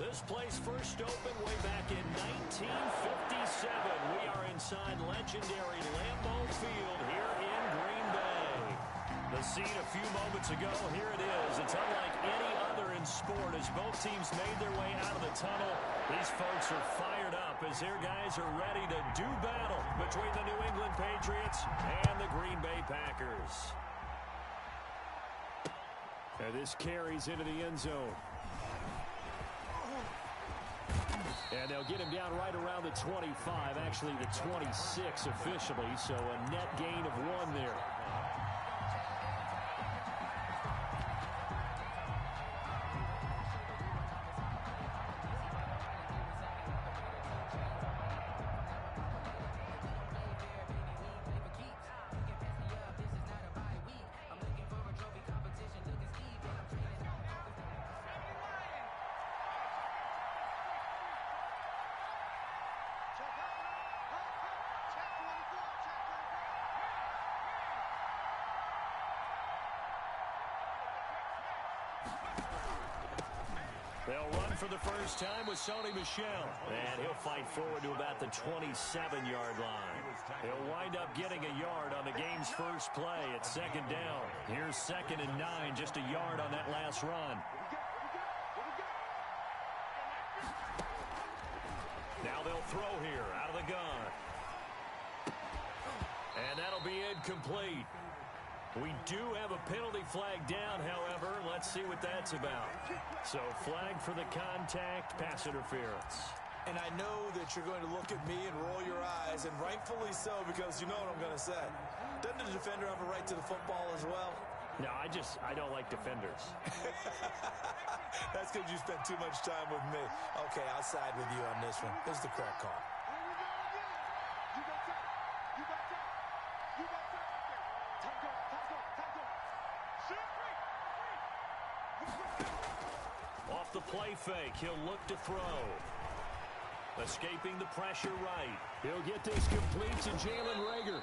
This place first opened way back in 1957. We are inside legendary Lambeau Field here in Green Bay. The scene a few moments ago, here it is. It's unlike any other in sport as both teams made their way out of the tunnel. These folks are fired up as their guys are ready to do battle between the New England Patriots and the Green Bay Packers. And this carries into the end zone. And they'll get him down right around the 25, actually the 26 officially, so a net gain of 1 there. They'll run for the first time with tnoChrimiBihh. And he'll fight forward to about the 27-yard line. He'll wind up getting a yard on the game's first play at second down. Here's 2nd and 9, just a yard on that last run. Now they'll throw here out of the gun. And that'll be incomplete. We do have a penalty flag down, however. Let's see what that's about. So flag for the contact, pass interference. And I know that you're going to look at me and roll your eyes, and rightfully so, because you know what I'm going to say. Doesn't the defender have a right to the football as well? No, I don't like defenders. That's because you spent too much time with me. Okay, I'll side with you on this one. This is the correct call. Off the play fake, he'll look to throw. Escaping the pressure right. He'll get this complete to Jalen Reagor.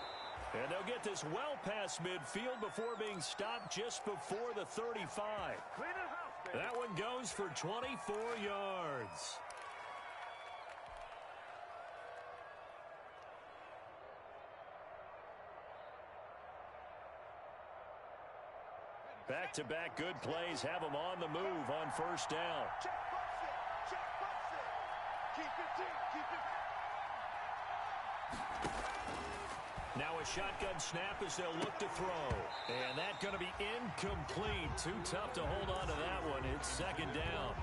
And they'll get this well past midfield before being stopped just before the 35. That one goes for 24 yards. Back-to-back good plays have them on the move on first down. Now a shotgun snap as they'll look to throw. And that's going to be incomplete. Too tough to hold on to that one. It's second down.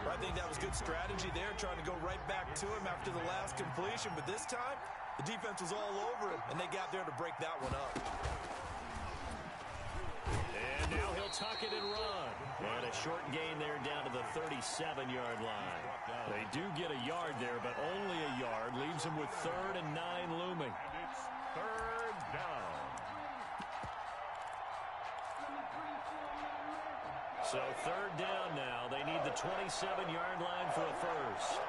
I think that was good strategy there, trying to go right back to him after the last completion. But this time, the defense was all over him, and they got there to break that one up. And now he'll tuck it and run. And a short gain there down to the 37-yard line. They do get a yard there, but only a yard. Leaves them with 3rd and 9 looming. It's 3rd down. So 3rd down now. They need the 27-yard line for a first.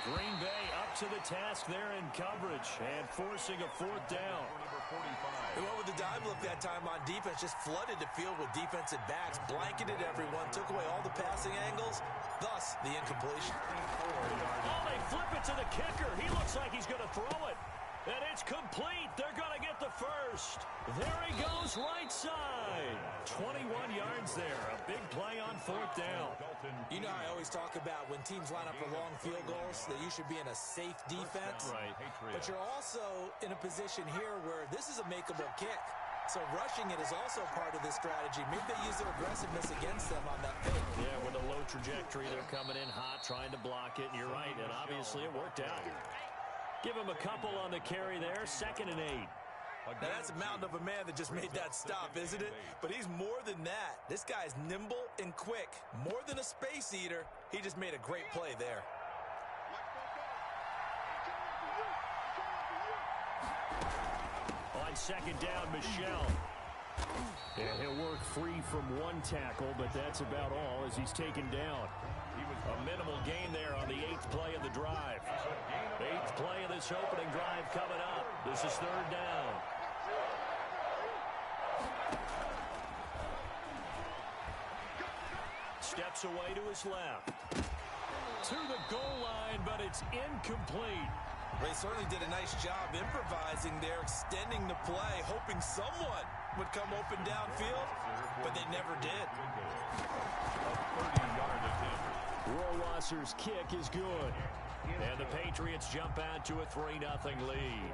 Green Bay up to the task there in coverage and forcing a 4th down. They went with the dive look that time on defense, just flooded the field with defensive backs, blanketed everyone, took away all the passing angles, thus the incompletion. Oh, they flip it to the kicker. He looks like he's going to throw it. And it's complete. They're going to get the first. There he goes right side. 21 yards there. A big play on 4th down. You know how I always talk about when teams line up for long field goals, that you should be in a safe defense. Right. But you're also in a position here where this is a makeable kick. So rushing it is also part of this strategy. Maybe they use their aggressiveness against them on that fake. Yeah, with a low trajectory, they're coming in hot, trying to block it. And you're right, and obviously it worked out. Give him a couple on the carry there, 2nd and 8. Now that's a mountain of a man that just made that stop, isn't it? But he's more than that. This guy's nimble and quick. More than a space eater, he just made a great play there. On 2nd down, Michel. And he'll work free from one tackle, but that's about all as he's taken down. A minimal gain there on the 8th play of the drive. 8th play of this opening drive coming up. This is 3rd down. steps away to his left. To the goal line, but it's incomplete. They certainly did a nice job improvising there, extending the play, hoping someone would come open downfield, but they never did. Rohrwasser's kick is good. And the Patriots jump out to a 3-0 lead.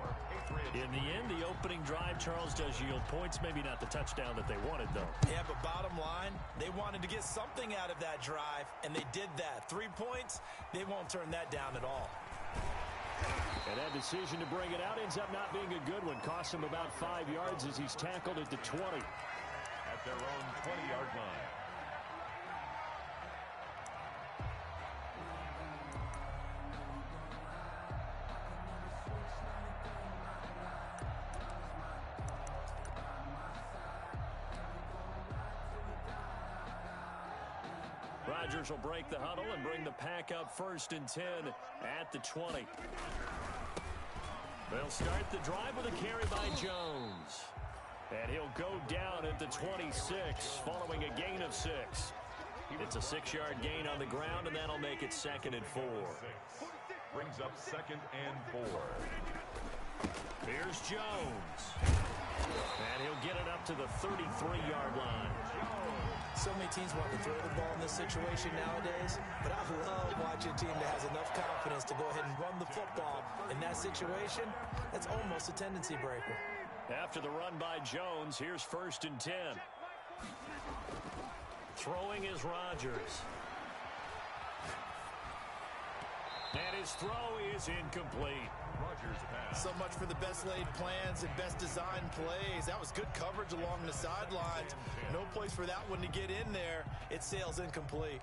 In the end, the opening drive, Charles, does yield points. Maybe not the touchdown that they wanted, though. Yeah, but bottom line, they wanted to get something out of that drive, and they did that. 3 points, they won't turn that down at all. And that decision to bring it out ends up not being a good one. Costs him about 5 yards as he's tackled at the 20. At their own 20-yard line. Rodgers will break the huddle and bring the pack up 1st and 10 at the 20. They'll start the drive with a carry by Jones. And he'll go down at the 26 following a gain of 6. It's a 6-yard gain on the ground, and that'll make it 2nd and 4. Brings up 2nd and 4. Here's Jones. And he'll get it up to the 33-yard line. So many teams want to throw the ball in this situation nowadays, but I love watching a team that has enough confidence to go ahead and run the football. In that situation, that's almost a tendency breaker. After the run by Jones, here's 1st and 10. Throwing is Rodgers. And his throw is incomplete. So much for the best laid plans and best designed plays. That was good coverage along the sidelines. No place for that one to get in there. It sails incomplete.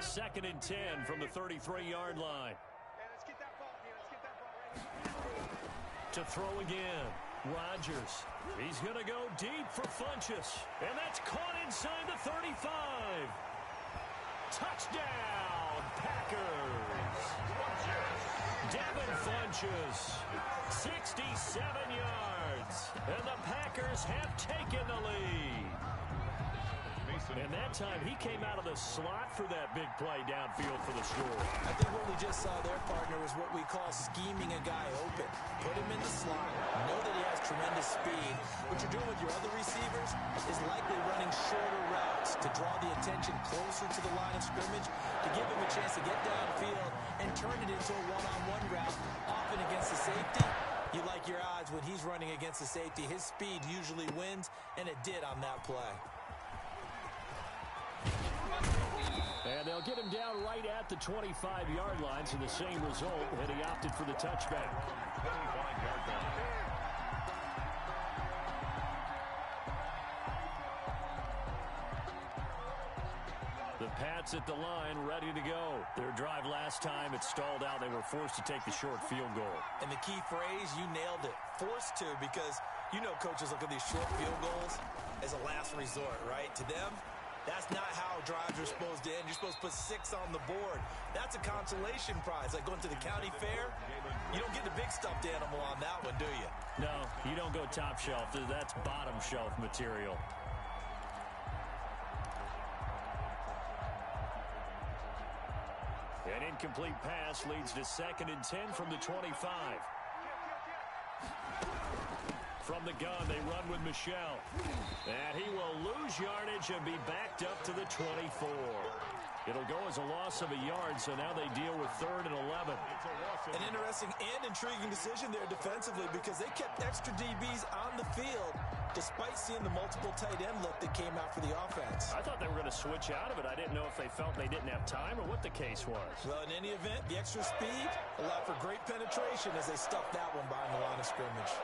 Second and 10 from the 33-yard line. To throw again. Rodgers. He's going to go deep for Funchess. And that's caught inside the 35. Touchdown, Packers. Devin Funchess. 67 yards. And the Packers have taken the lead. And that time, he came out of the slot for that big play downfield for the score. I think what we just saw their partner was what we call scheming a guy open. Put him in the slot. Know that he has tremendous speed. What you're doing with your other receivers is likely running shorter routes to draw the attention closer to the line of scrimmage, to give him a chance to get downfield and turn it into a one-on-one route, often against the safety. You like your odds when he's running against the safety. His speed usually wins, and it did on that play. And they'll get him down right at the 25-yard line, so the same result, and he opted for the touchback. 25-yard line. The Pats at the line, ready to go. Their drive last time, it stalled out. They were forced to take the short field goal. And the key phrase, you nailed it. Forced to, because you know coaches look at these short field goals as a last resort, right? To them, that's not how drives are supposed to end. You're supposed to put 6 on the board. That's a consolation prize, like going to the county fair. You don't get the big stuffed animal on that one, do you? No, you don't go top shelf. That's bottom shelf material. An incomplete pass leads to 2nd and 10 from the 25. From the gun, they run with Michel. And he will lose yardage and be backed up to the 24. It'll go as a loss of a yard, so now they deal with 3rd and 11. An interesting and intriguing decision there defensively, because they kept extra DBs on the field despite seeing the multiple tight end look that came out for the offense. I thought they were going to switch out of it. I didn't know if they felt they didn't have time or what the case was. Well, in any event, the extra speed allowed for great penetration as they stuffed that one behind the line of scrimmage.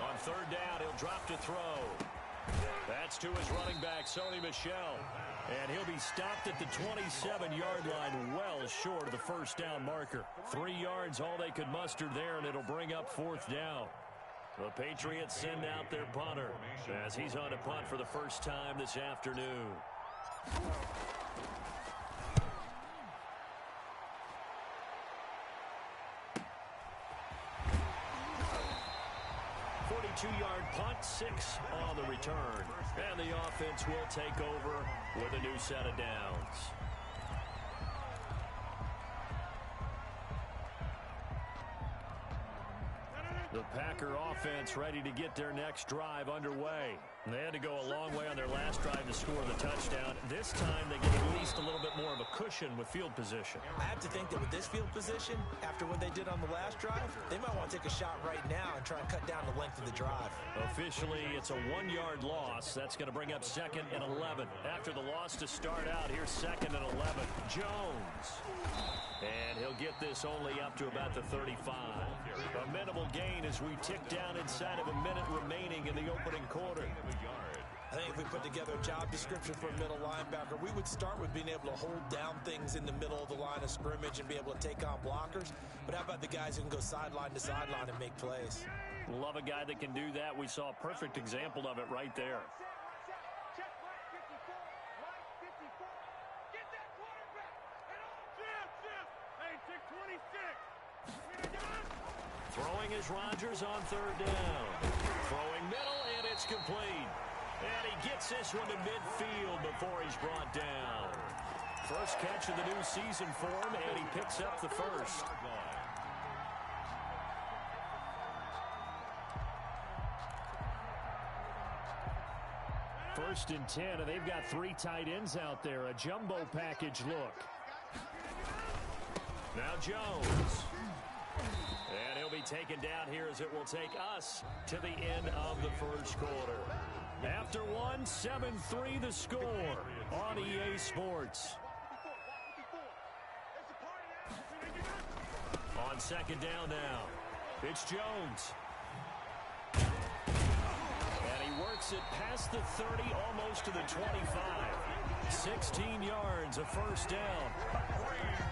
On 3rd down, he'll drop to throw. That's to his running back, Sony Michel. And he'll be stopped at the 27-yard line, well short of the 1st down marker. 3 yards, all they could muster there, and it'll bring up 4th down. The Patriots send out their punter as he's on a punt for the first time this afternoon. 42-yard punt, 6 on the return. And the offense will take over with a new set of downs. The Packer offense ready to get their next drive underway. They had to go a long way on their last drive to score the touchdown. This time they get at least a little bit more of a cushion with field position. I have to think that with this field position, after what they did on the last drive, they might want to take a shot right now and try and cut down the length of the drive. Officially, it's a 1-yard loss. That's going to bring up 2nd and 11. After the loss to start out, here's 2nd and 11. Jones. And he'll get this only up to about the 35. A minimal gain as we tick down inside of a minute remaining in the opening quarter. I think if we put together a job description for a middle linebacker, we would start with being able to hold down things in the middle of the line of scrimmage and be able to take on blockers. But how about the guys who can go sideline to sideline and make plays? Love a guy that can do that. We saw a perfect example of it right there. Throwing is Rodgers on 3rd down. Throwing middle, and it's complete. And he gets this one to midfield before he's brought down. First catch of the new season for him, and he picks up the first. First and 10, and they've got 3 tight ends out there. A jumbo package look. Now Jones. And he'll be taken down here as it will take us to the end of the first quarter. After one, 7-3 the score on EA Sports. On 2nd down now, it's Jones. And he works it past the 30, almost to the 25. 16 yards, a first down.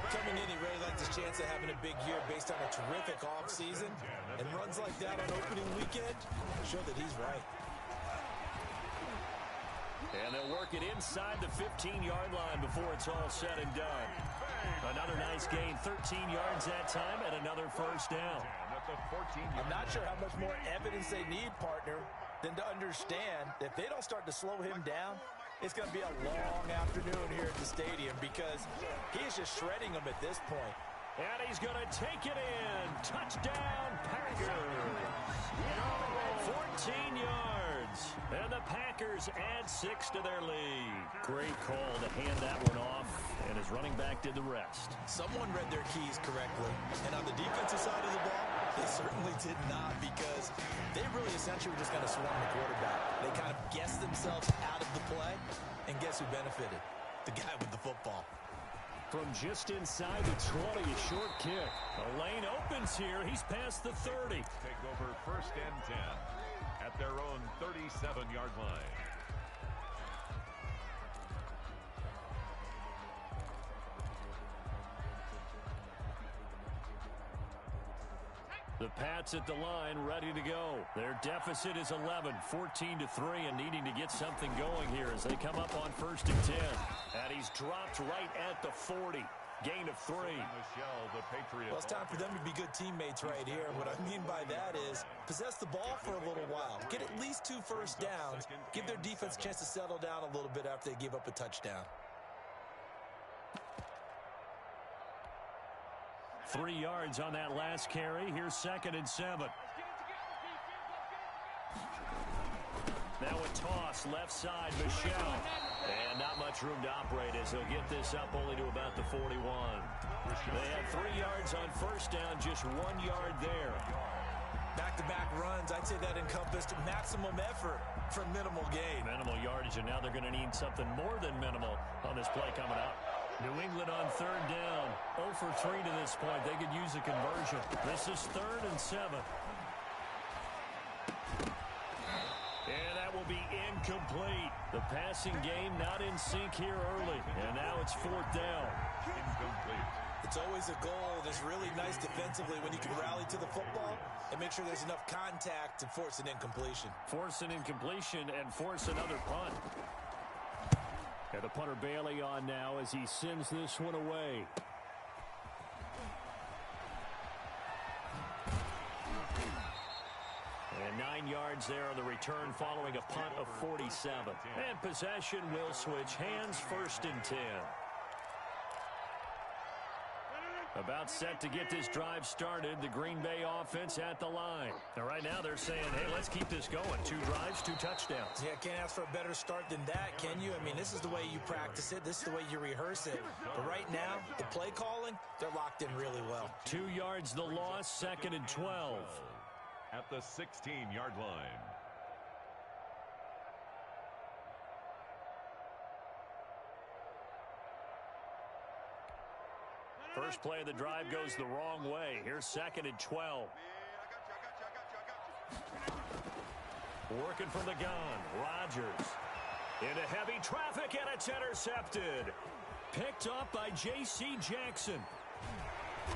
Coming in, he really likes his chance of having a big year based on a terrific offseason. And runs like that on opening weekend show that he's right. And they'll work it inside the 15-yard line before it's all said and done. Another nice gain, 13 yards that time, and another first down. I'm not sure how much more evidence they need, partner, than to understand that if they don't start to slow him down, it's going to be a long afternoon here at the stadium because he is just shredding them at this point. And he's going to take it in. Touchdown, Packers. 14 yards. And the Packers add 6 to their lead. Great call to hand that one off, and his running back did the rest. Someone read their keys correctly. And on the defensive side of the ball, they certainly did not because they really essentially were just going to swarm the quarterback. They kind of guessed themselves out of the play, and guess who benefited? The guy with the football. From just inside the 20, a short kick. A lane opens here. He's past the 30. Take over 1st and 10 at their own 37-yard line. The Pats at the line, ready to go. Their deficit is 11, 14-3, and needing to get something going here as they come up on 1st and 10. And he's dropped right at the 40. Gain of 3. Well, it's time for them to be good teammates right here. What I mean by that is possess the ball for a little while. Get at least 2 first downs. Give their defense a chance to settle down a little bit after they give up a touchdown. 3 yards on that last carry. Here's 2nd and 7. Now a toss, left side, Michelle. And not much room to operate as he'll get this up only to about the 41. They had 3 yards on first down, just 1 yard there. Back-to-back runs, I'd say that encompassed maximum effort for minimal gain. Minimal yardage, and now they're going to need something more than minimal on this play coming up. New England on 3rd down. 0 for 3 to this point. They could use a conversion. This is 3rd and 7. And that will be incomplete. The passing game not in sync here early. And now it's 4th down. Incomplete. It's always a goal that's really nice defensively when you can rally to the football and make sure there's enough contact to force an incompletion. Force an incompletion and force another punt. Got the punter Bailey on now as he sends this one away. And 9 yards there on the return following a punt of 47. And possession will switch hands, 1st and 10. About set to get this drive started. The Green Bay offense at the line. Now, right now they're saying, hey, let's keep this going. 2 drives, 2 touchdowns. Yeah, can't ask for a better start than that, can you? I mean, this is the way you practice it. This is the way you rehearse it. But right now, the play calling, they're locked in really well. 2 yards the loss, 2nd and 12. At the 16-yard line. First play of the drive goes the wrong way. Here's 2nd and 12. Working from the gun. Rodgers. Into heavy traffic, and it's intercepted. Picked up by J.C. Jackson.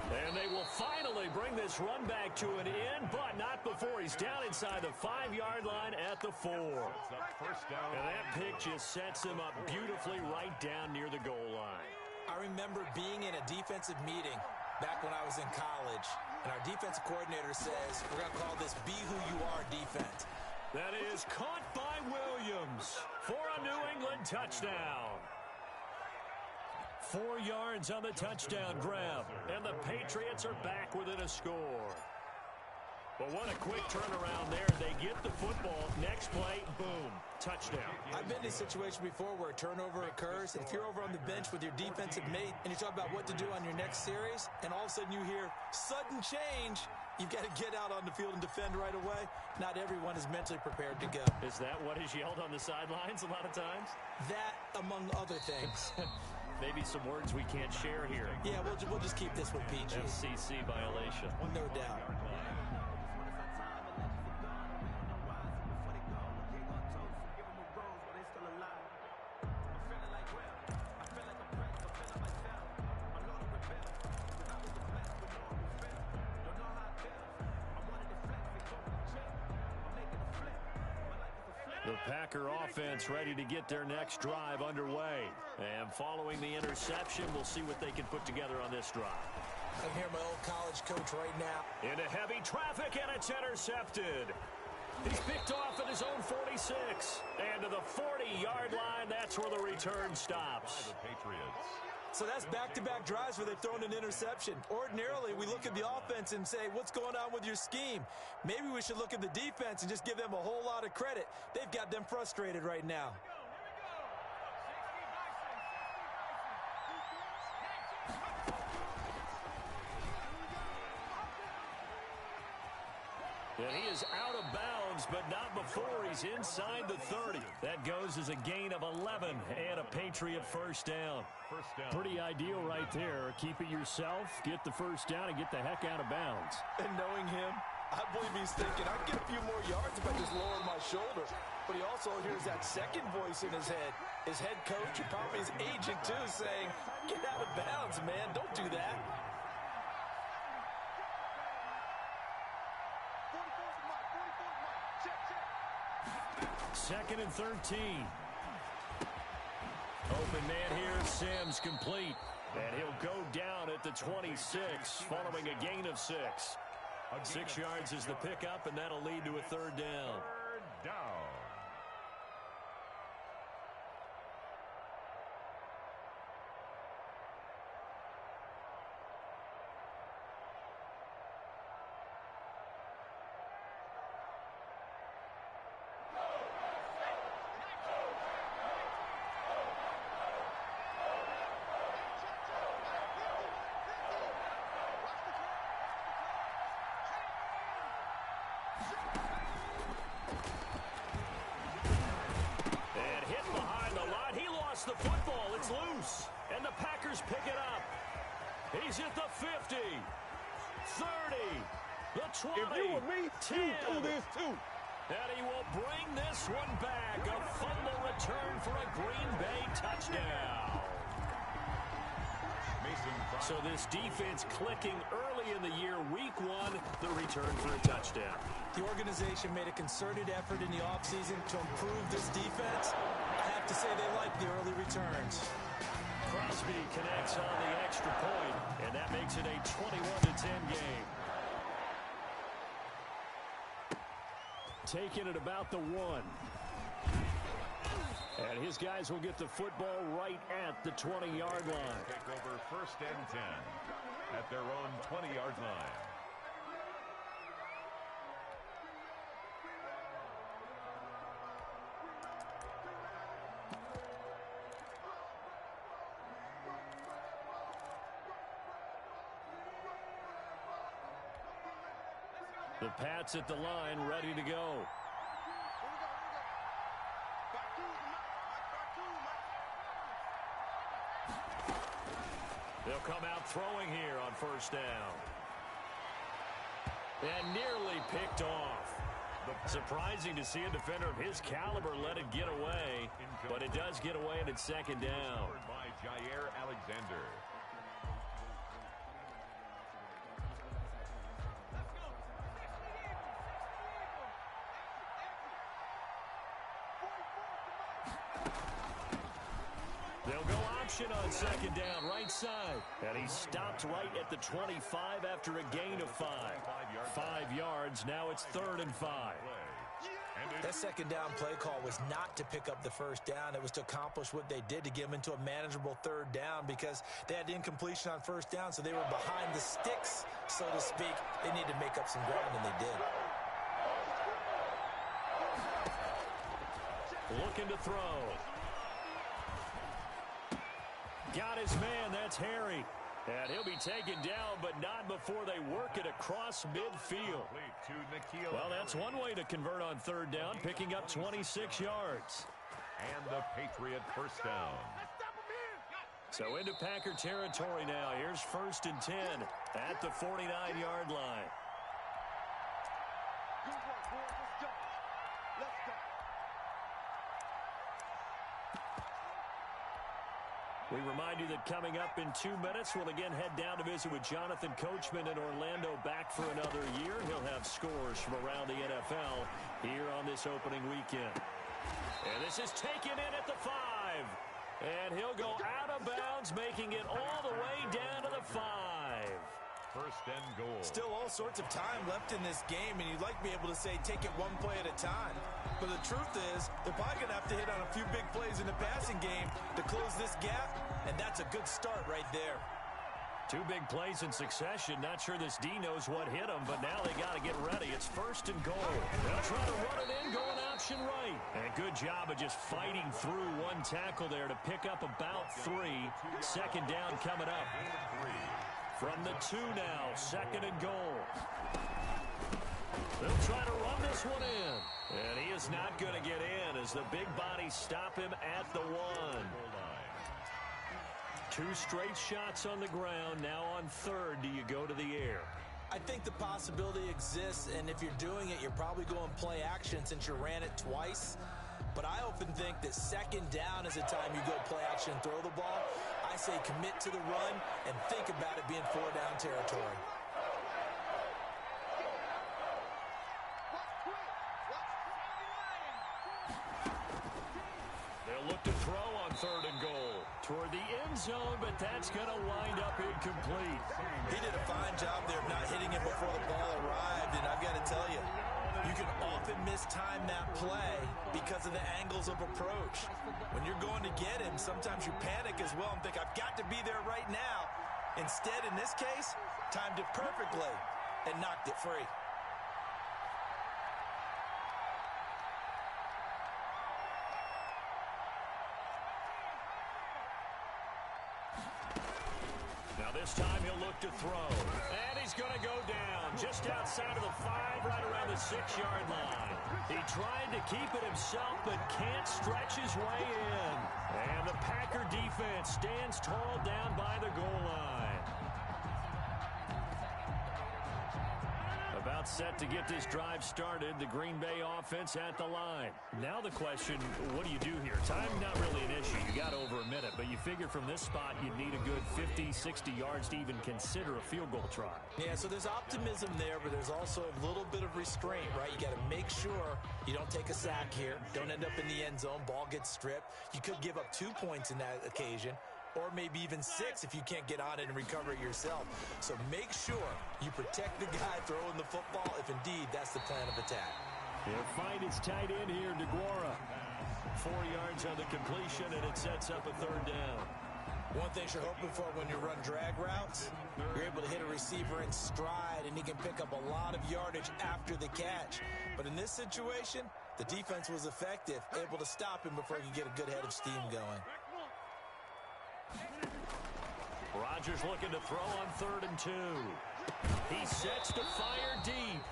And they will finally bring this run back to an end, but not before he's down inside the 5-yard line at the 4. And that pick just sets him up beautifully right down near the goal line. I remember being in a defensive meeting back when I was in college, and our defensive coordinator says, we're going to call this Be Who You Are defense. That is caught by Williams for a New England touchdown. 4 yards on the touchdown grab, and the Patriots are back within a score. But what a quick turnaround there. They get the football. Next play, boom, touchdown. I've been in a situation before where a turnover occurs, and if you're over on the bench with your defensive mate and you talk about what to do on your next series, and all of a sudden you hear sudden change, you've got to get out on the field and defend right away. Not everyone is mentally prepared to go. Is that what is yelled on the sidelines a lot of times? That, among other things. Maybe some words we can't share here. Yeah, we'll just keep this with PG. FCC violation. No doubt. The Packer offense ready to get their next drive underway. And following the interception, we'll see what they can put together on this drive. I hear my old college coach right now. Into heavy traffic, and it's intercepted. He's picked off at his own 46. And to the 40-yard line, that's where the return stops. The Patriots. So that's back-to-back drives where they've thrown an interception. Ordinarily, we look at the offense and say, what's going on with your scheme? Maybe we should look at the defense and just give them a whole lot of credit. They've got them frustrated right now. And he is out of bounds, but not before he's inside the 30. That goes as a gain of 11 and a Patriot first down. Pretty ideal right there. Keep it yourself, get the first down, and get the heck out of bounds. And knowing him, I believe he's thinking, I can get a few more yards if I just lower my shoulder. But he also hears that second voice in his head. His head coach and probably his agent, too, saying, get out of bounds, man. Don't do that. 2nd and 13. Open man here, Sims complete. And he'll go down at the 26 following a gain of 6. 6 yards is the pickup, and that'll lead to a 3rd down. 3rd down. The football, it's loose, and the Packers pick it up. He's at the 50, 30, the 20, if you were me, 10. you do this too. And he will bring this one back. A fumble return for a Green Bay touchdown. Mason. So So this defense clicking early in the year. Week 1, the return for a touchdown. The organization made a concerted effort in the offseason to improve this defense. I have to say they like the early returns. Crosby connects on the extra point, and that makes it a 21-10 game. Taking it about the 1. And his guys will get the football right at the 20-yard line. Take over 1st and 10 at their own 20-yard line. The Pats at the line, ready to go. They'll come out throwing here on 1st down. And nearly picked off. Surprising to see a defender of his caliber let it get away, but it does get away and it's 2nd down. By Jair Alexander. They'll go option on 2nd down, right side. And he stopped right at the 25 after a gain of 5. 5 yards, now it's 3rd and 5. That 2nd down play call was not to pick up the 1st down. It was to accomplish what they did, to get them into a manageable 3rd down, because they had incompletion on 1st down, so they were behind the sticks, so to speak. They needed to make up some ground, and they did. Looking to throw. Got his man, that's Harry. And he'll be taken down, but not before they work it across midfield. Well, that's one way to convert on 3rd down, picking up 26 yards. And the Patriot 1st down. So into Packer territory now. Here's 1st and 10 at the 49-yard line. We remind you that coming up in 2 minutes, we'll again head down to visit with Jonathan Coachman in Orlando, back for another year. He'll have scores from around the NFL here on this opening weekend. And this is taken in at the 5. And he'll go out of bounds, making it all the way down to the 5. 1st and goal. Still all sorts of time left in this game, and you'd like to be able to say take it one play at a time. But the truth is, they're probably going to have to hit on a few big plays in the passing game to close this gap, and that's a good start right there. 2 big plays in succession. Not sure this D knows what hit him, but now they got to get ready. It's 1st and goal. They'll try to run it in, going option right. And a good job of just fighting through one tackle there to pick up about 3. 2nd down coming up. From the 2 now, 2nd and goal. They'll try to run this one in. And he is not going to get in as the big bodies stop him at the 1. 2 straight shots on the ground. Now on 3rd, do you go to the air? I think the possibility exists, and if you're doing it, you're probably going play action since you ran it twice. But I often think that 2nd down is the time you go play action and throw the ball. I say commit to the run and think about it being 4-down territory. They'll look to throw on 3rd and goal. Toward the end zone, but that's going to wind up incomplete. He did a fine job there of not hitting it before the ball arrived, and I've got to tell you, you can often mistime that play because of the angles of approach. When you're going to get him, sometimes you panic as well and think, I've got to be there right now. Instead, in this case, timed it perfectly and knocked it free. Now this time he'll look to throw. And he's going to go down just outside of the 5, right around the 6-yard line. He tried to keep it himself, but can't stretch his way in. And the Packer defense stands tall down by the goal line. About set to get this drive started. The Green Bay offense at the line. Now the question, what do you do here? Time not really an issue. You got over a minute, but you figure from this spot you'd need a good 50, 60 yards to even consider a field goal try. Yeah, so there's optimism there, but there's also a little bit of restraint, right? You got to make sure you don't take a sack here. Don't end up in the end zone. Ball gets stripped. You could give up 2 points in that occasion, or maybe even 6 if you can't get on it and recover it yourself. So make sure you protect the guy throwing the football if indeed that's the plan of attack. They'll find his tight end here, DeGuara. 4 yards on the completion, and it sets up a third down. One thing you're hoping for when you run drag routes, you're able to hit a receiver in stride, and he can pick up a lot of yardage after the catch. But in this situation, the defense was effective, able to stop him before he could get a good head of steam going. Rodgers looking to throw on 3rd and 2. He sets to fire deep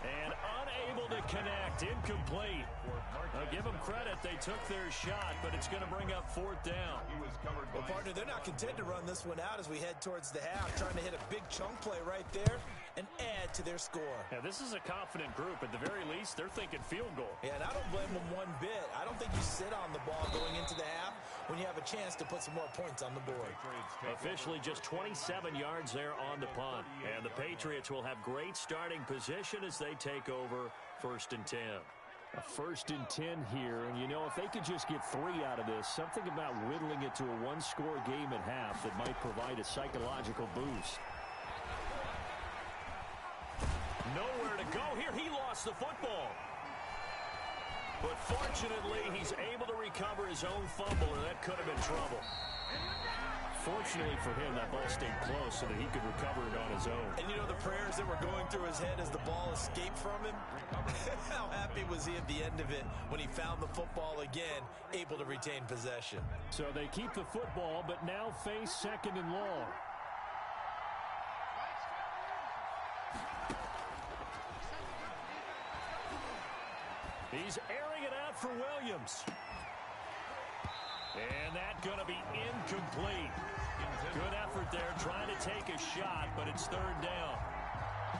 and unable to connect. Incomplete. Give them credit. They took their shot, but it's going to bring up 4th down. Well, partner, they're not content to run this one out as we head towards the half, trying to hit a big chunk play right there and add to their score. Yeah, this is a confident group. At the very least, they're thinking field goal. Yeah, and I don't blame them one bit. I don't think you sit on the ball going into the half when you have a chance to put some more points on the board. Officially just 27 yards there on the punt. And the Patriots will have great starting position as they take over 1st and 10. A 1st and 10 here, and you know, if they could just get 3 out of this, something about whittling it to a 1-score game at half that might provide a psychological boost. Nowhere to go here. He lost the football. But fortunately, he's able to recover his own fumble, and that could have been trouble. Fortunately for him, that ball stayed close so that he could recover it on his own. And you know the prayers that were going through his head as the ball escaped from him? How happy was he at the end of it when he found the football again, able to retain possession? So they keep the football, but now face 2nd and long. He's airing it out for Williams. And that's going to be incomplete. Good effort there, trying to take a shot, but it's 3rd down.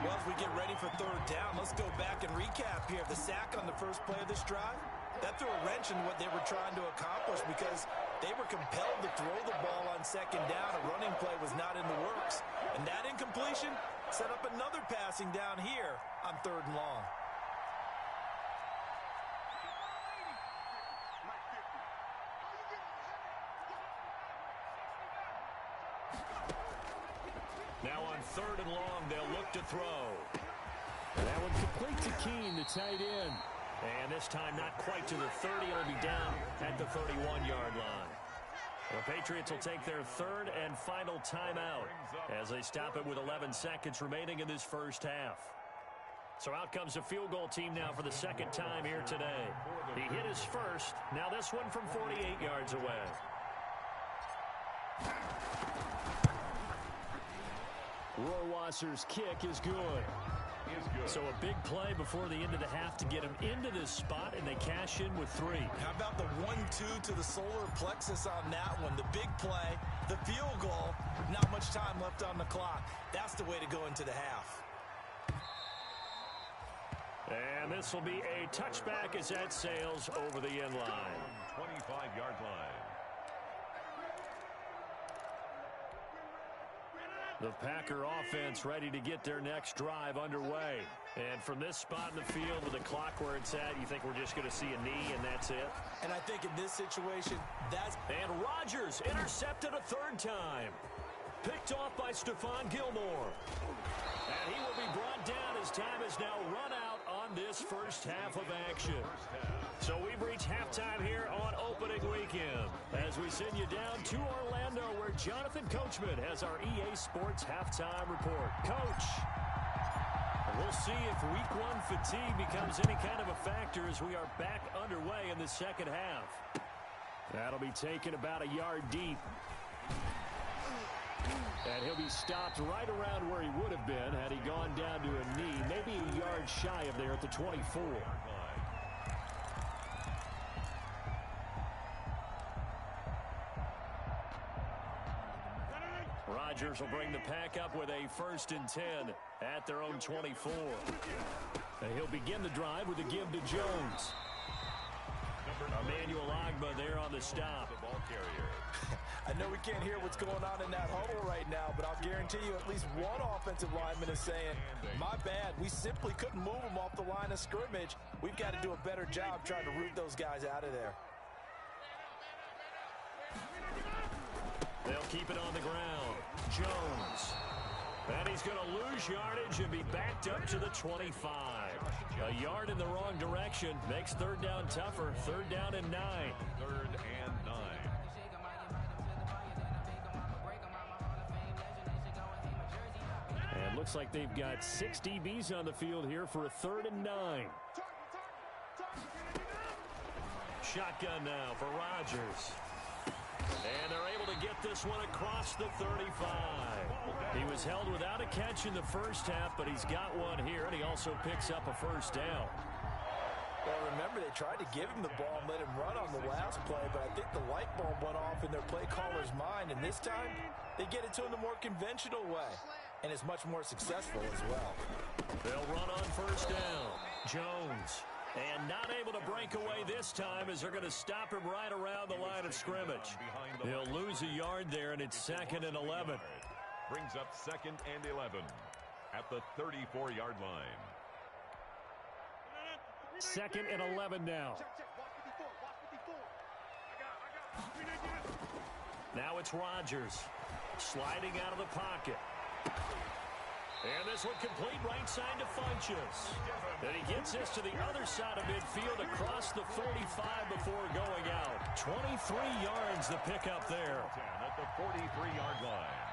Well, as we get ready for 3rd down, let's go back and recap here. The sack on the first play of this drive, that threw a wrench in what they were trying to accomplish because they were compelled to throw the ball on 2nd down. A running play was not in the works. And that incompletion set up another passing down here on 3rd and long. Now on 3rd and long, they'll look to throw. That one complete to Keene, the tight end. And this time not quite to the 30. It'll be down at the 31-yard line. The Patriots will take their 3rd and final timeout as they stop it with 11 seconds remaining in this first half. So out comes the field goal team now for the 2nd time here today. He hit his first. Now this one from 48 yards away. Rohrwasser's kick is good. So a big play before the end of the half to get him into this spot, and they cash in with 3. How about the 1-2 to the solar plexus on that one? The big play, the field goal, not much time left on the clock. That's the way to go into the half. And this will be a touchback as that sails over the end line. 25-yard line. The Packer offense ready to get their next drive underway. And from this spot in the field with the clock where it's at, you think we're just going to see a knee and that's it? And I think in this situation, that's... And Rodgers intercepted a 3rd time. Picked off by Stephon Gilmore. And he will be brought down as time has now run out on this first half of action. So we've reached halftime here on opening weekend as we send you down to Orlando where Jonathan Coachman has our EA Sports halftime report. Coach, we'll see if week 1 fatigue becomes any kind of a factor as we are back underway in the second half. That'll be taken about a yard deep. And he'll be stopped right around where he would have been had he gone down to a knee, maybe a yard shy of there at the 24. Rodgers will bring the pack up with a 1st and 10 at their own 24. And he'll begin the drive with a give to Jones. Emmanuel Ogbah there on the stop. The ball carrier. I know we can't hear what's going on in that huddle right now, but I'll guarantee you at least one offensive lineman is saying, my bad, we simply couldn't move them off the line of scrimmage. We've got to do a better job trying to root those guys out of there. They'll keep it on the ground. Jones. And he's going to lose yardage and be backed up to the 25. A yard in the wrong direction makes 3rd down tougher. 3rd down and 9. 3rd and 9. And looks like they've got 6 DBs on the field here for a 3rd and 9. Shotgun now for Rodgers. And they're able to get this one across the 35. He was held without a catch in the first half, but he's got one here, and he also picks up a 1st down. Well, remember, they tried to give him the ball and let him run on the last play, but I think the light bulb went off in their play caller's mind, and this time they get it to him the more conventional way, and it's much more successful as well. They'll run on 1st down. Jones. And not able to break away this time as they're going to stop him right around the line of scrimmage. He'll lose a yard there, and it's 2nd and 11. Brings up 2nd and 11 at the 34-yard line. 2nd and 11 now. Now it's Rodgers sliding out of the pocket. And this one complete right side to Funchess. And he gets this to the other side of midfield across the 45 before going out. 23 yards the pickup there. At the 43-yard line.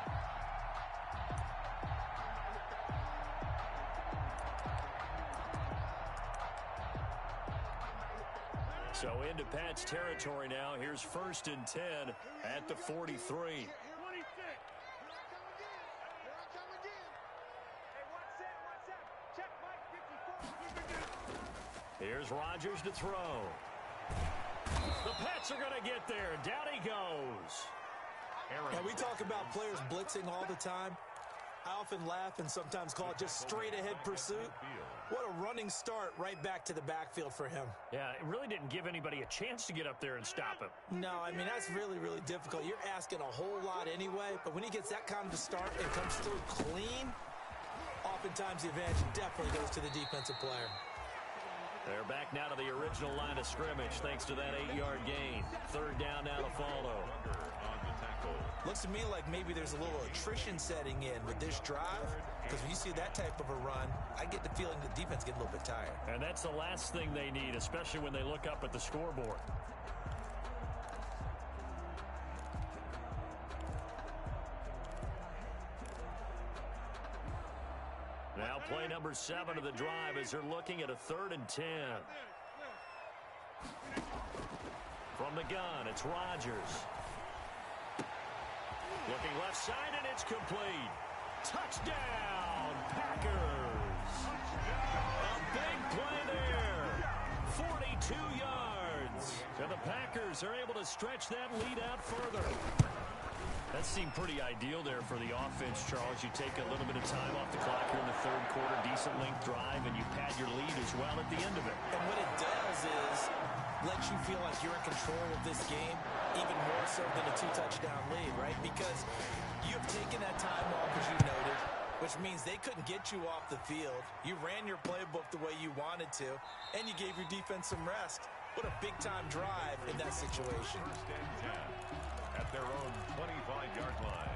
So into Pat's territory now. Here's 1st and 10 at the 43. Here's Rodgers to throw. The Pats are going to get there. Down he goes. Now, we talk about players blitzing all the time. I often laugh and sometimes call it just straight-ahead pursuit. What a running start right back to the backfield for him. Yeah, it really didn't give anybody a chance to get up there and stop him. No, I mean, that's really, really difficult. You're asking a whole lot anyway, but when he gets that kind of start and comes through clean, oftentimes the advantage definitely goes to the defensive player. They're back now to the original line of scrimmage thanks to that 8-yard gain. 3rd down now to follow. Looks to me like maybe there's a little attrition setting in with this drive, because when you see that type of a run, I get the feeling the defense get a little bit tired. And that's the last thing they need, especially when they look up at the scoreboard. Now play number 7 of the drive as they're looking at a 3rd and 10. From the gun, it's Rodgers. Looking left side, and it's complete. Touchdown, Packers. A big play there. 42 yards. And the Packers are able to stretch that lead out further. That seemed pretty ideal there for the offense, Charles. You take a little bit of time off the clock here in the 3rd quarter, decent length drive, and you pad your lead as well at the end of it. And what it does is let you feel like you're in control of this game, even more so than a 2-touchdown lead, right? Because you've taken that time off, as you noted, which means they couldn't get you off the field. You ran your playbook the way you wanted to, and you gave your defense some rest. What a big-time drive in that situation. 1st and 10 at their own 25-yard line.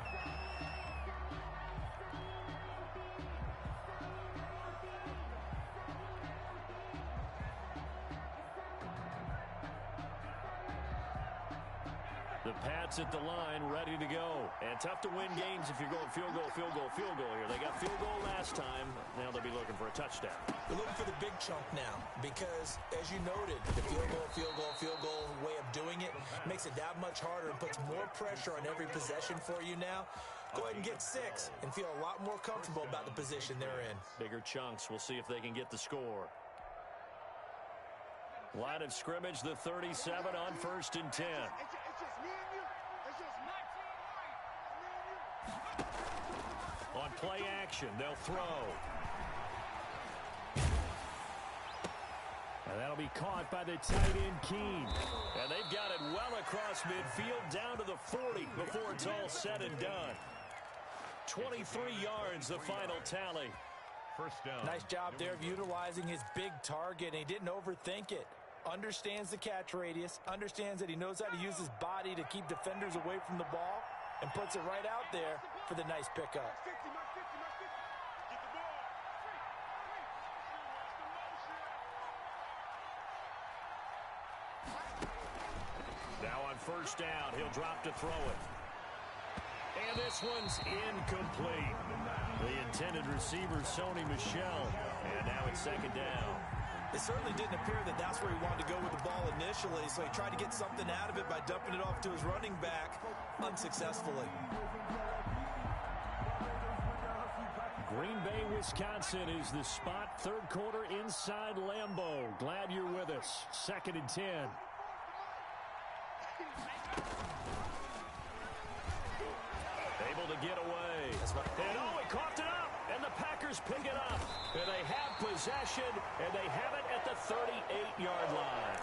The Pats at the line, ready to go. And tough to win games if you're going field goal, field goal, field goal here. They got field goal last time. Now they'll be looking for a touchdown. They're looking for the big chunk now because, as you noted, the field goal way of doing it makes it that much harder and puts more pressure on every possession for you now. Go ahead and get 6 and feel a lot more comfortable about the position they're in. Bigger chunks. We'll see if they can get the score. Line of scrimmage, the 37 on 1st and 10. On play action, they'll throw. And that'll be caught by the tight end, Keene. And they've got it well across midfield, down to the 40 before it's all said and done. 23 yards, the final tally. First down. Nice job there of utilizing his big target, and he didn't overthink it. Understands the catch radius, understands that he knows how to use his body to keep defenders away from the ball, and puts it right out there for the nice pickup. Now on first down, he'll drop to throw it. And this one's incomplete. The intended receiver, Sony Michel. And now it's second down. It certainly didn't appear that that's where he wanted to go with the ball initially, so he tried to get something out of it by dumping it off to his running back unsuccessfully. Green Bay, Wisconsin is the spot. Third quarter inside Lambeau. Glad you're with us. 2nd and 10. Able to get away. And oh, he coughed it up. And the Packers pick it up. And they have possession. And they have it at the 38-yard line.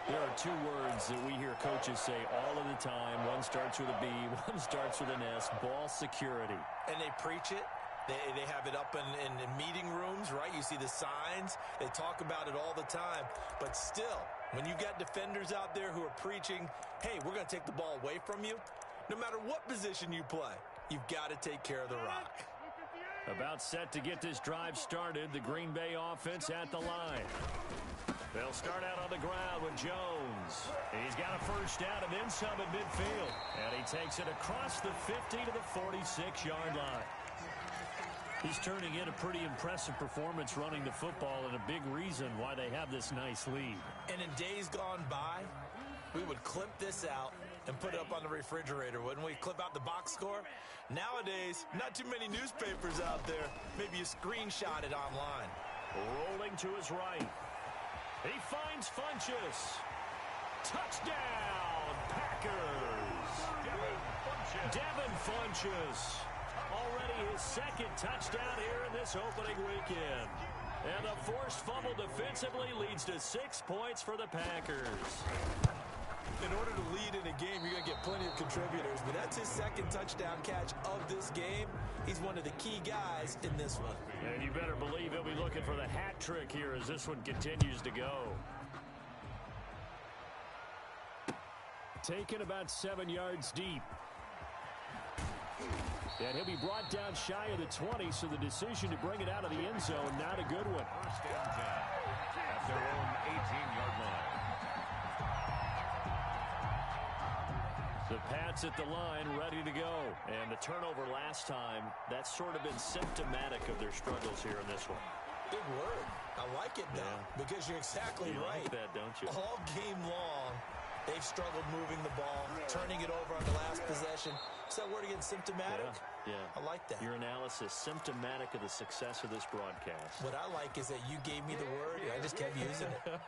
There are two words that we hear coaches say all of the time. One starts with a B, one starts with an S. Ball security. And they preach it. They have it up in meeting rooms, right? You see the signs. They talk about it all the time. But still, when you've got defenders out there who are preaching, hey, we're going to take the ball away from you, no matter what position you play, you've got to take care of the rock. About set to get this drive started. The Green Bay offense at the line. They'll start out on the ground with Jones. He's got a first down and then some at midfield. And he takes it across the 50 to the 46-yard line. He's turning in a pretty impressive performance running the football, and a big reason why they have this nice lead. And in days gone by, we would clip this out and put it up on the refrigerator, wouldn't we? Clip out the box score. Nowadays, not too many newspapers out there. Maybe you screenshot it online. Rolling to his right. He finds Funchess. Touchdown, Packers. Devin Funchess. Already his second touchdown here in this opening weekend. And the forced fumble defensively leads to 6 points for the Packers. In order to lead in a game, you're going to get plenty of contributors, but that's his second touchdown catch of this game. He's one of the key guys in this one. And you better believe he'll be looking for the hat trick here as this one continues to go. Taken about 7 yards deep. And he'll be brought down shy of the 20, so the decision to bring it out of the end zone, not a good one. First and 10 at their own 18-yard line. The Pats at the line, ready to go. And the turnover last time, that's sort of been symptomatic of their struggles here in this one. Big word. I like it now, because you're exactly right. You like that, don't you? All game long, they've struggled moving the ball, turning it over on the last possession. Is that word again, symptomatic? Yeah. I like that. Your analysis, symptomatic of the success of this broadcast. What I like is that you gave me the word, and I just kept using it.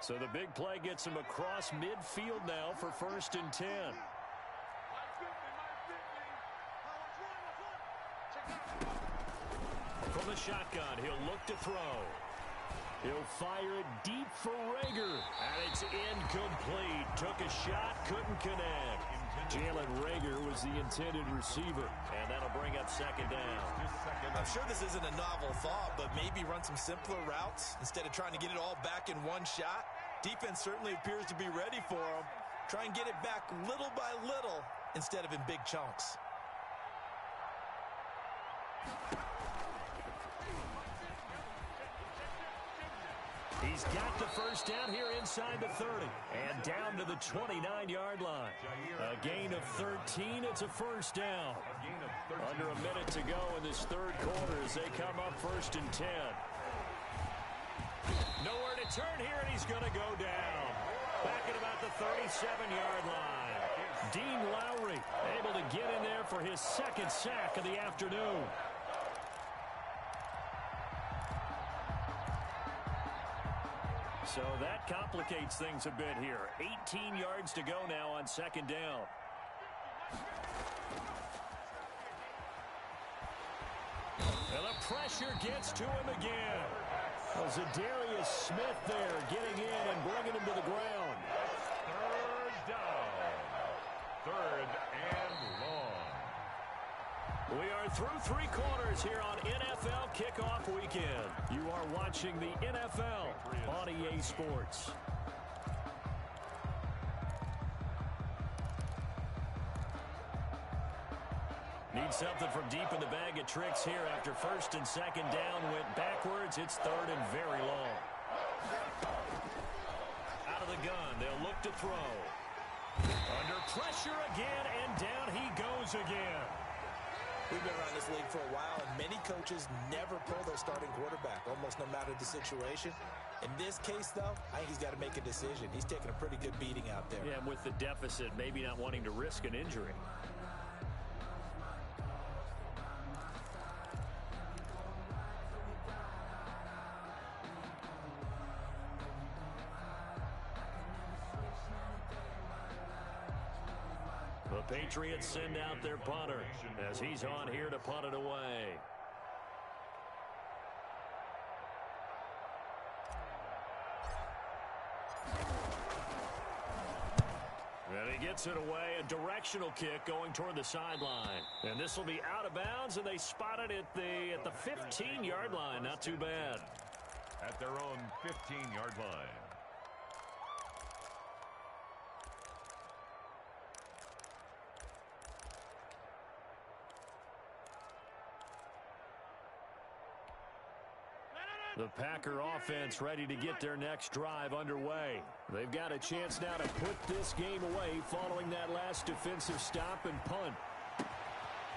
So the big play gets him across midfield now for 1st and 10. From the shotgun, he'll look to throw. He'll fire it deep for Rager. And it's incomplete. Took a shot, couldn't connect. Jalen Rager was the intended receiver. And that'll bring up 2nd down. I'm sure this isn't a novel thought, but maybe run some simpler routes instead of trying to get it all back in one shot. Defense certainly appears to be ready for him. Try and get it back little by little instead of in big chunks. He's got the first down here inside the 30 and down to the 29-yard line. A gain of 13. It's a first down. Under a minute to go in this third quarter as they come up 1st and 10. Nowhere to turn here, and he's going to go down. Back at about the 37-yard line. Dean Lowry able to get in there for his second sack of the afternoon. So that complicates things a bit here. 18 yards to go now on second down. And the pressure gets to him again. Well, Zadarius Smith there getting in and bringing him to the ground. Third down. Third and long. We are through three quarters here on NFL Kickoff Weekend. You are watching the NFL on EA Sports. Need something from deep in the bag of tricks here after first and second down went backwards. It's third and very long. Out of the gun, they'll look to throw. Under pressure again, and down he goes again. We've been around this league for a while, and many coaches never pull their starting quarterback, almost no matter the situation. In this case, though, I think he's got to make a decision. He's taking a pretty good beating out there. Yeah, with the deficit, maybe not wanting to risk an injury. The Patriots send out their punter as he's on here to punt it away. And he gets it away, a directional kick going toward the sideline. And this will be out of bounds, and they spot it at the 15-yard line. Not too bad. At their own 15-yard line. The Packer offense ready to get their next drive underway. They've got a chance now to put this game away following that last defensive stop and punt.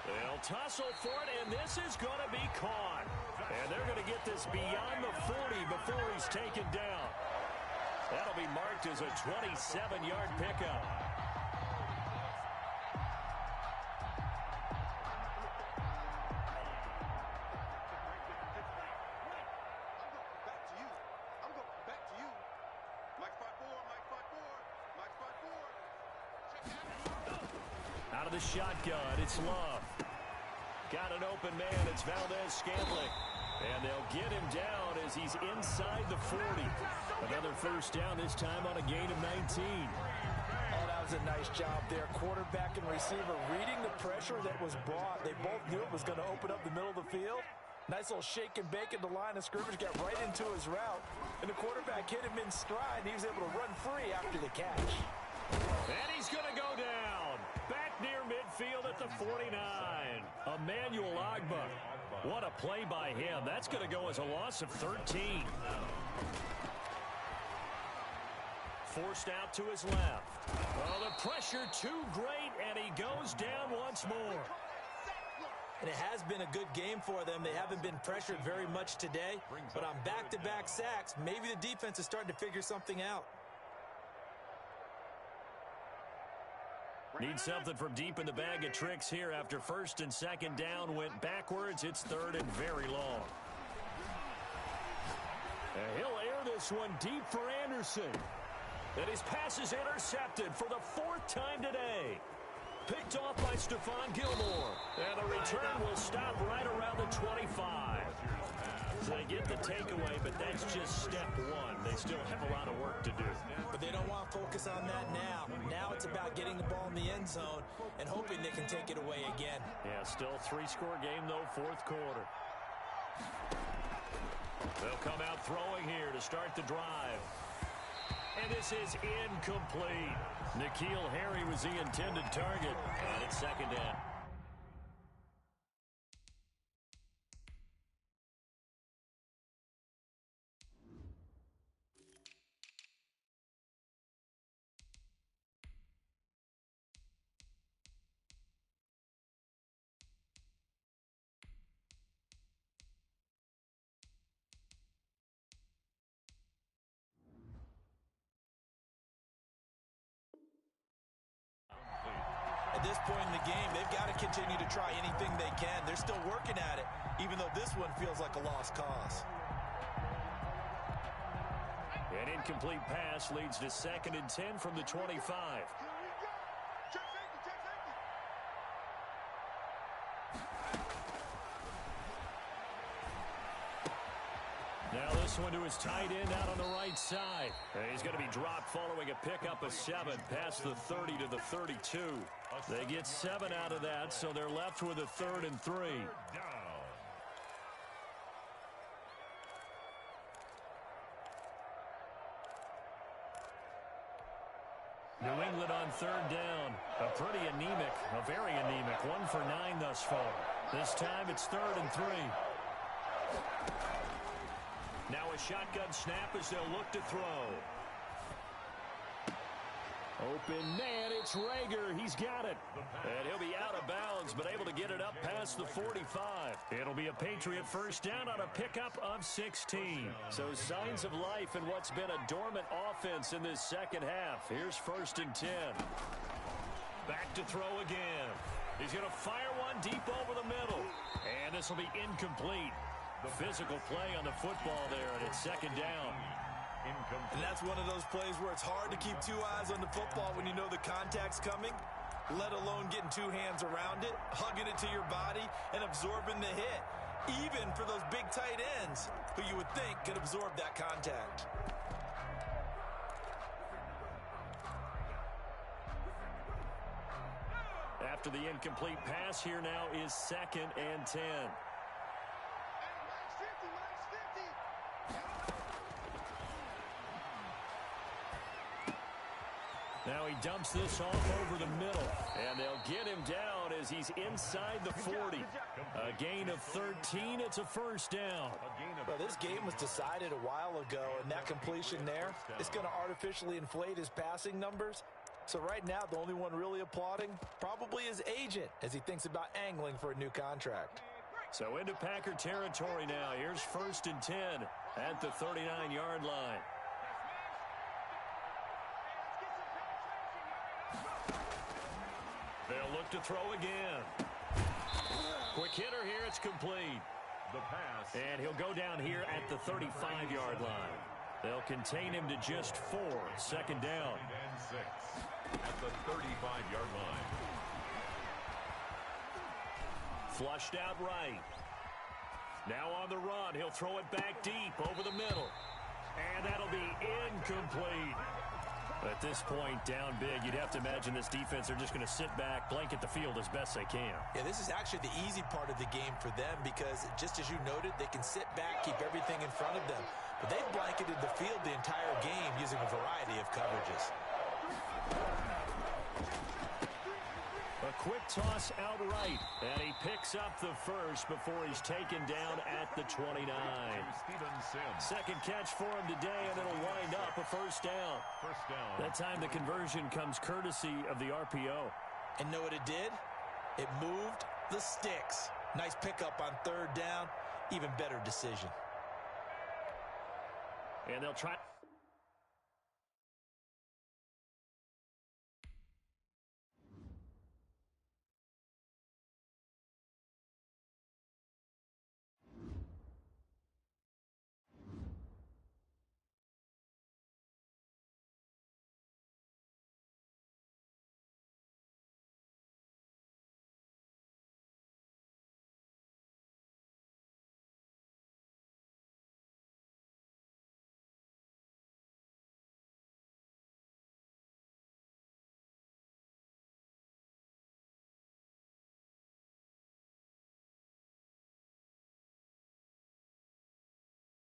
They'll tussle for it, and this is going to be caught. And they're going to get this beyond the 40 before he's taken down. That'll be marked as a 27-yard pickup. Out of the shotgun, it's Love. Got an open man, it's Valdez-Scantling. And they'll get him down as he's inside the 40. Another first down, this time on a gain of 19. Oh, that was a nice job there. Quarterback and receiver reading the pressure that was brought. They both knew it was going to open up the middle of the field. Nice little shake and bake at the line of scrimmage, got right into his route. And the quarterback hit him in stride, and he was able to run free after the catch. And he's going to go down. Back near midfield at the 49. Emmanuel Agba. What a play by him. That's going to go as a loss of 13. Forced out to his left. Oh, the pressure too great, and he goes down once more. And it has been a good game for them. They haven't been pressured very much today. But on back-to-back sacks, maybe the defense is starting to figure something out. Need something from deep in the bag of tricks here after first and second down went backwards. It's third and very long. And he'll air this one deep for Anderson. And his pass is intercepted for the fourth time today. Picked off by Stephon Gilmore. And the return will stop right around the 25. So they get the takeaway, but that's just step one. They still have a lot of work to do. But they don't want to focus on that now. Now it's about getting the ball in the end zone and hoping they can take it away again. Yeah, still a three-score game, though, fourth quarter. They'll come out throwing here to start the drive. And this is incomplete. N'Keal Harry was the intended target. And it's second down. At this point in the game, they've got to continue to try anything they can. They're still working at it, even though this one feels like a lost cause. An incomplete pass leads to 2nd and 10 from the 25. Now this one to his tight end out on the right side. And he's going to be dropped following a pickup of 7 past the 30 to the 32. They get 7 out of that, so they're left with a 3rd and 3. New England on 3rd down. A pretty anemic, a very anemic 1 for 9 thus far. This time it's 3rd and 3. Now a shotgun snap as they'll look to throw. Open man, it's Rager. He's got it. And he'll be out of bounds, but able to get it up past the 45. It'll be a Patriot first down on a pickup of 16. So signs of life in what's been a dormant offense in this second half. Here's 1st and 10. Back to throw again. He's going to fire one deep over the middle. And this will be incomplete. The physical play on the football there, and it's 2nd down. And that's one of those plays where it's hard to keep 2 eyes on the football when you know the contact's coming, let alone getting 2 hands around it, hugging it to your body, and absorbing the hit, even for those big tight ends who you would think could absorb that contact. After the incomplete pass, here now is 2nd and 10. Now he dumps this off over the middle, and they'll get him down as he's inside the 40. A gain of 13. It's a first down. Well, this game was decided a while ago, and that completion there is going to artificially inflate his passing numbers. So right now, the only one really applauding probably his agent as he thinks about angling for a new contract. So into Packer territory now. Here's 1st and 10 at the 39-yard line. They'll look to throw again. Quick hitter here. It's complete. The pass. And he'll go down here at the 35-yard line. They'll contain him to just 4. 2nd down. 2nd and 6 at the 35-yard line. Flushed out right. Now on the run. He'll throw it back deep over the middle. And that'll be incomplete. At this point, down big, you'd have to imagine this defense are just going to sit back, blanket the field as best they can. Yeah, this is actually the easy part of the game for them because, just as you noted, they can sit back, keep everything in front of them. But they've blanketed the field the entire game using a variety of coverages. A quick toss out right, and he picks up the first before he's taken down at the 29. Second catch for him today, and it'll wind up a first down. That time the conversion comes courtesy of the RPO. And know what it did? It moved the sticks. Nice pickup on 3rd down. Even better decision. And they'll try...